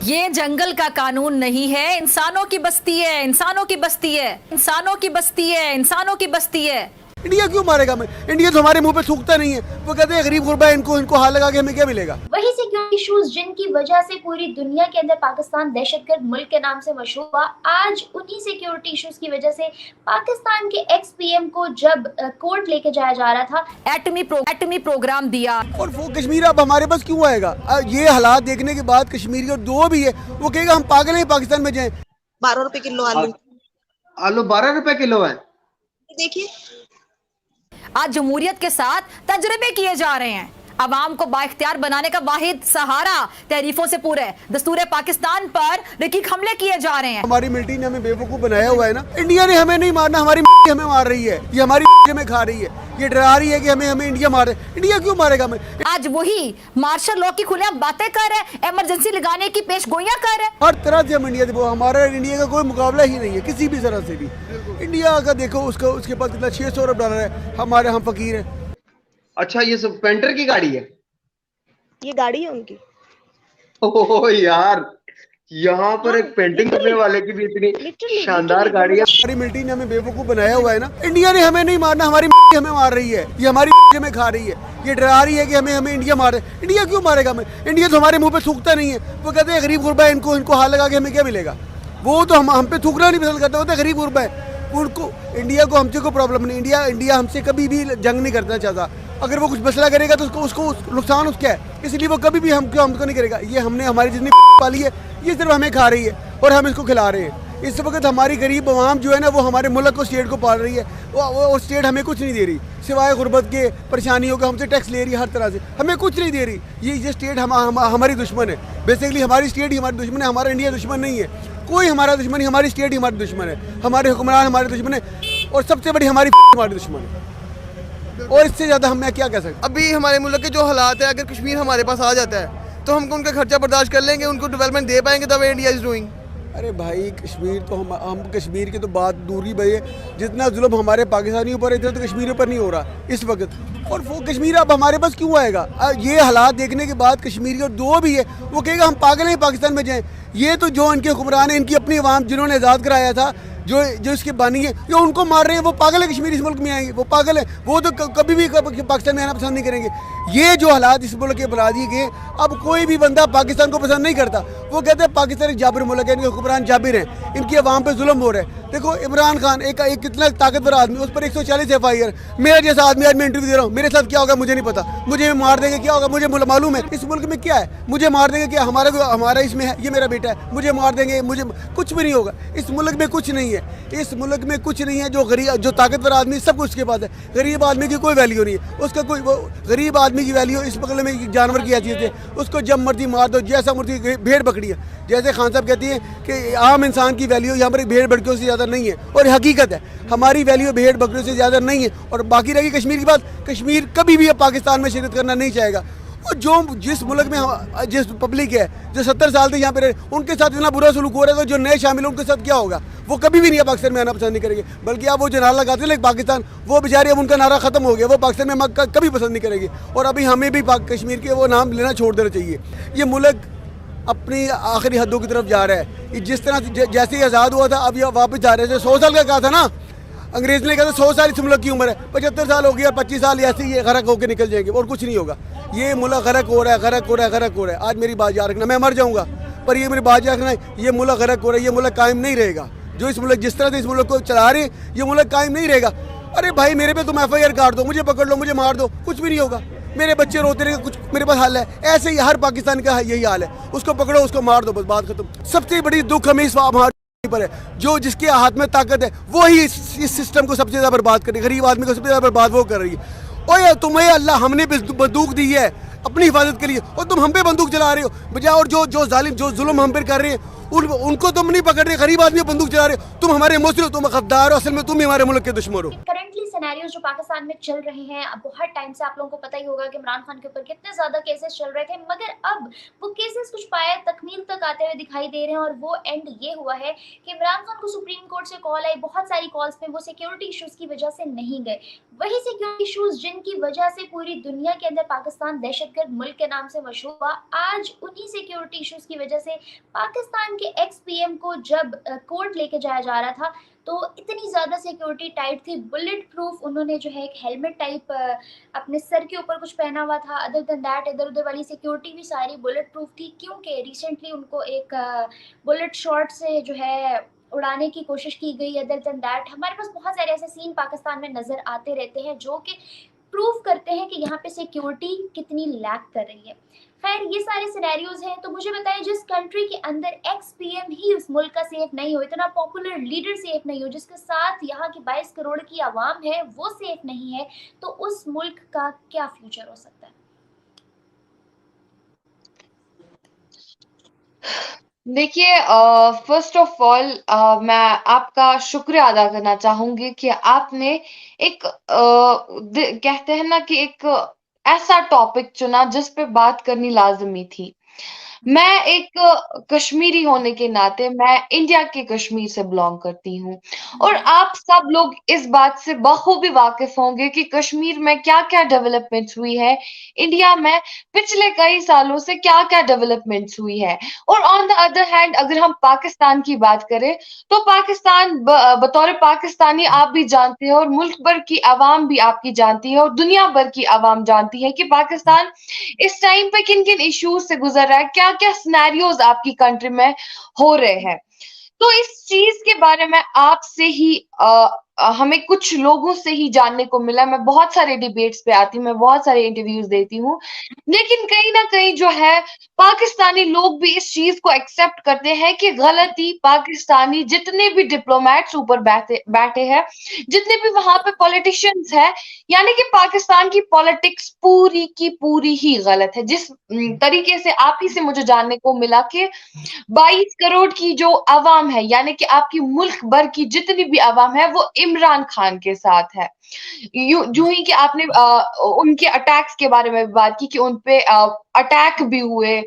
ये जंगल का कानून नहीं है, इंसानों की बस्ती है, इंसानों की बस्ती है, इंसानों की बस्ती है, इंसानों की बस्ती है। इंडिया क्यों मारेगा हमें? इंडिया तो हमारे मुंह पे थूकता नहीं है। वो कहते हैं गरीब गुरबा है, इनको हाथ लगा के हमें क्या मिलेगा? वही सिक्योरिटी इश्यूज जिनकी वजह से पूरी दुनिया के अंदर पाकिस्तान दहशतगर्द मुल्क के नाम से मशहूर हुआ, आज उन्हीं सिक्योरिटी इश्यूज की वजह से पाकिस्तान के एक्स पीएम को जब कोर्ट लेके जाया जा रहा था, एटमी प्रोग्राम दिया और वो कश्मीर अब हमारे पास क्यों आएगा? ये हालात देखने के बाद कश्मीरी और दो भी है, वो कहेगा हम पागल हैं पाकिस्तान में जाएं। 12 रुपए किलो आलू। आलू 12 रुपए किलो है। देखिए आज जमहूरियत के साथ तजर्बे किए जा रहे हैं। अवाम को बाइख्तियार बनाने का वाहिद सहारा तहरीफों से पूरे दस्तूर पाकिस्तान पर रकीक हमले किए जा रहे हैं। हमारी मिलिट्री ने हमें बेवकूफ बनाया हुआ है ना। इंडिया ने हमें नहीं मारना, हमारी हमें मार रही है, ये हमारी हमें खा रही है, ये डरा रही है कि हमें इंडिया मारे। इंडिया क्यों मारेगा हमें? आज वही मार्शल लॉ की खुलेआम बातें कर रहे हैं, इमरजेंसी लगाने की पेशगोइयां कर रहे हैं। हर तरह से हम इंडिया से, हमारा इंडिया का कोई मुकाबला ही नहीं है किसी भी तरह से भी। इंडिया का देखो, उसके पास कितना $600 अरब है, हमारे हम फकीर है। अच्छा, ये सब पेंटर की गाड़ी है? ये गाड़ी है उनकी। ओह यार, यहाँ पर एक पेंटिंग करने वाले की भी इतनी शानदार गाड़ी है। हमारी मिलिट्री ने हमें बेवकूफ बनाया हुआ है ना। इंडिया ने हमें नहीं मारना, हमारी हमें मार रही है, ये हमारी हमें खा रही है, ये डरा रही है कि हमें इंडिया मारे। इंडिया क्यों मारेगा हमें? इंडिया तो हमारे मुंह पे थूकता नहीं है। वो कहते हैं गरीब गुरबा है, इनको हाथ लगा के हमें क्या मिलेगा? वो तो हम पे थूकना नहीं पसंद करते, होते गरीब गुरबा है उनको। इंडिया को हमसे कोई प्रॉब्लम नहीं, इंडिया हमसे कभी भी जंग नहीं करना चाहता। अगर वो कुछ मसला करेगा तो उसको नुकसान उसका है, इसलिए वो कभी भी हमको नहीं करेगा। ये हमने हमारी जितनी पाली है, ये सिर्फ हमें खा रही है और हम इसको खिला रहे हैं। इस वक्त हमारी गरीब आवाम जो है ना, वो हमारे मुल्क को, स्टेट को पाल रही है। वो स्टेट हमें कुछ नहीं दे रही, सिवाय गुर्बत के परेशानियों का। हमसे टैक्स ले रही है, हर तरह से हमें कुछ नहीं दे रही। ये स्टेट हमारी दुश्मन है। बेसिकली हमारी स्टेट ही हमारी दुश्मन है, हमारा इंडिया दुश्मन नहीं है। कोई हमारा दुश्मन नहीं, हमारी स्टेट ही हमारी दुश्मन है, हमारे हुक्मरान हमारे दुश्मन है, और सबसे बड़ी हमारी हमारी दुश्मन है। और इससे ज़्यादा हम क्या कह सकते? अभी हमारे मुल्क के जो हालात है, अगर कश्मीर हमारे पास आ जाता है तो हम उनका खर्चा बर्दाश्त कर लेंगे, उनको डेवलपमेंट दे पाएंगे the way India is doing. अरे भाई, कश्मीर तो हम कश्मीर की तो बात दूरी भाई है। जितना जुल्म हमारे पाकिस्तानियों पर है, इतना तो कश्मीर पर नहीं हो रहा इस वक्त। और वो कश्मीर अब हमारे पास क्यों आएगा? ये हालात देखने के बाद कश्मीरी और दो भी है, वो कहेगा हम पागल हैं पाकिस्तान में जाएं। ये तो जो इनके हुक्मरान हैं, इनकी अपनी आवाम जिन्होंने आज़ाद कराया था, जो इसके बानी है, जो उनको मार रहे हैं, वो पागल है। कश्मीर इस मुल्क में आएंगे, वो पागल है। वो तो कभी भी पाकिस्तान में आना पसंद नहीं करेंगे। ये जो हालात इस मुल्क के बना दिए गए, अब कोई भी बंदा पाकिस्तान को पसंद नहीं करता। वो कहते हैं पाकिस्तान एक जाबिर मुल्क है, इनके हुक्मरान जाबिर हैं, इनकी आवाम पे जुल्म हो रहा है। देखो इमरान खान एक कितना ताकतवर आदमी, उस पर 140 FIR। मेरा जैसा आदमी, आज मैं इंटरव्यू दे रहा हूँ, मेरे साथ क्या होगा मुझे नहीं पता, मुझे मार देंगे, क्या होगा मुझे मालूम है। इस मुल्क में क्या है, मुझे मार देंगे, क्या हमारा इसमें है, ये मेरा बेटा है, मुझे मार देंगे, मुझे कुछ भी नहीं होगा। इस मुल्क में कुछ नहीं है, इस मुल्क में कुछ नहीं है। जो गरीब, जो ताकतवर आदमी, सब कुछ उसके पास है। गरीब आदमी की कोई वैल्यू नहीं है, उसका कोई, वो गरीब आदमी की वैल्यू इस बगल में जानवर की हैसियत है। उसको जब मर्जी मार दो, जैसा मर्जी, भेड़ बकरी है। जैसे खान साहब कहती हैं कि आम इंसान की वैल्यू यहाँ पर भेड़ बकरियों से ज़्यादा नहीं है, और हकीकत है हमारी वैल्यू भेड़ बकरियों से ज़्यादा नहीं है। और बाकी रही कश्मीर की बात, कश्मीर कभी भी अब पाकिस्तान में शिरकत करना नहीं चाहेगा। और जो जिस मुल्क में जिस पब्लिक है, जो 70 साल से यहाँ पे रहे, उनके साथ इतना बुरा सलूक हो रहा है, तो जो नए शामिल हैं उनके साथ क्या होगा? वो कभी भी नहीं पाकिस्तान में आना पसंद नहीं करेंगे। बल्कि आप वो जो नारा लगाते हैं पाकिस्तान, वो बेचारे अब उनका नारा खत्म हो गया, वो पाकिस्तान में कभी पसंद नहीं करेंगे। और अभी हमें भी कश्मीर के वो नाम लेना छोड़ देना चाहिए। ये मुल्क अपनी आखिरी हदों की तरफ जा रहा है। जिस तरह जैसे ही आज़ाद हुआ था, अब ये वापस जा रहे थे। 100 साल का कहा था ना अंग्रेज ने, कहा था 100 साल इस मुल्क की उम्र है, 75 साल हो गया, 25 साल ऐसे ही गरक होकर निकल जाएंगे और कुछ नहीं होगा। ये मुल्क गरक हो रहा है, गरक हो रहा है, गरक हो रहा है। आज मेरी बात याद रखना, मैं मर जाऊँगा पर ये मेरी बात याद रखना, ये मुल्क गरक हो रहा है, ये मुल्क कायम नहीं रहेगा। जो इस मुल्क, जिस तरह से इस मुल्क को चला रहे हैं, ये मुल्क कायम नहीं रहेगा। अरे भाई, मेरे पे तुम FIR काट दो, मुझे पकड़ लो, मुझे मार दो, कुछ भी नहीं होगा। मेरे बच्चे रोते रहेंगे, कुछ मेरे पास हल है। ऐसे ही हर पाकिस्तान का यही हाल है, उसको पकड़ो, उसको मार दो, बस बात खत्म। सबसे बड़ी दुख हमें इस हमारे पर है, जो जिसके हाथ में ताकत है वो ही इस सिस्टम को सबसे ज़्यादा बर्बाद कर रही है। गरीब आदमी को सबसे ज़्यादा बर्बाद वो कर रही है। और तुम्हें अल्लाह हमने बंदूक दी है अपनी हिफाजत के लिए, और तुम हम पे बंदूक चला रहे हो बजाय। और जो जालिम, जो जुल्म हम पर कर रहे हैं, उनको तुम नहीं पकड़ रहे। गरीब आदमी बंदूक चला रहे हो, तुम हमारे मुस्लिम, तुम गद्दार हो, असल में तुम ही हमारे मुल्क के दुश्मन हो। करंटली सिनेरियोज जो पाकिस्तान में चल रहे हैं, अब बहुत टाइम से आप लोगों को पता ही होगा कि इमरान खान के ऊपर कितने ज़्यादा केसेस चल रहे थे, मगर अब वो केसेस कुछ पाया तकमील तक आते हुए दिखाई दे रहे हैं। और वो एंड ये हुआ है कि इमरान खान को सुप्रीम कोर्ट से कॉल आई, बहुत सारी कॉल्स पे वो सिक्योरिटी इशूज़ की वजह से नहीं गए। वही सिक्योरिटी इशूज़ जिनकी वजह से पूरी दुनिया के अंदर पाकिस्तान दहशतगर्द मुल्क के नाम से मशहूर हुआ, आज उन्हीं सिक्योरिटी इशूज़ की वजह से पाकिस्तान के एक्स पीएम को जब कोर्ट लेके जाया जा रहा था तो इतनी ज़्यादा सिक्योरिटी टाइट थी, बुलेट प्रूफ उन्होंने जो है एक हेलमेट टाइप अपने सर के ऊपर कुछ पहना हुआ था। अदर देन दैट इधर उधर वाली सिक्योरिटी भी सारी बुलेट प्रूफ थी, क्योंकि रिसेंटली उनको एक बुलेट शॉट से जो है उड़ाने की कोशिश की गई। अदर देन दैट हमारे पास बहुत सारे ऐसे सीन पाकिस्तान में नज़र आते रहते हैं जो कि प्रूव करते हैं कि यहाँ पे सिक्योरिटी कितनी लैक कर रही है। खैर ये सारे सिनेरियोज हैं, तो मुझे बताइए जिस कंट्री के अंदर एक्स पीएम ही उस मुल्क का सेफ नहीं हो, इतना पॉपुलर लीडर सेफ नहीं हो, जिसके साथ यहाँ की 22 करोड़ की आवाम है वो सेफ नहीं है, तो उस मुल्क का क्या फ्यूचर हो सकता है? देखिए, फर्स्ट ऑफ ऑल मैं आपका शुक्रिया अदा करना चाहूंगी कि आपने एक कहते हैं ना कि एक ऐसा टॉपिक चुना जिस पे बात करनी लाजमी थी। मैं एक कश्मीरी होने के नाते मैं इंडिया के कश्मीर से बिलोंग करती हूँ और आप सब लोग इस बात से बखूबी वाकिफ होंगे कि कश्मीर में क्या-क्या डेवलपमेंट्स हुई है, इंडिया में पिछले कई सालों से क्या-क्या डेवलपमेंट्स हुई है। और ऑन द अदर हैंड अगर हम पाकिस्तान की बात करें तो पाकिस्तान बतौर पाकिस्तानी आप भी जानते हैं और मुल्क भर की आवाम भी आपकी जानती है और दुनिया भर की आवाम जानती है कि पाकिस्तान इस टाइम पे किन-किन इश्यूज से गुजर रहा है, क्या-क्या सिनेरियोज आपकी कंट्री में हो रहे हैं। तो इस चीज के बारे में आपसे ही हमें कुछ लोगों से ही जानने को मिला। मैं बहुत सारे डिबेट्स पे आती हूँ, मैं बहुत सारे इंटरव्यूज देती हूँ, लेकिन कहीं ना कहीं जो है पाकिस्तानी लोग भी इस चीज को एक्सेप्ट करते हैं कि गलती पाकिस्तानी जितने भी डिप्लोमेट्स ऊपर बैठे हैं, जितने भी वहां पे पॉलिटिशियंस हैं, यानी कि पाकिस्तान की पॉलिटिक्स पूरी की पूरी ही गलत है। जिस तरीके से आप ही से मुझे जानने को मिला कि 22 करोड़ की जो आवाम है, यानी कि आपकी मुल्क भर की जितनी भी आवाम है वो इमरान खान के साथ है। यूं ही कि आपने उनके अटैक्स के बारे में भी बात की कि उनपे अटैक भी हुए,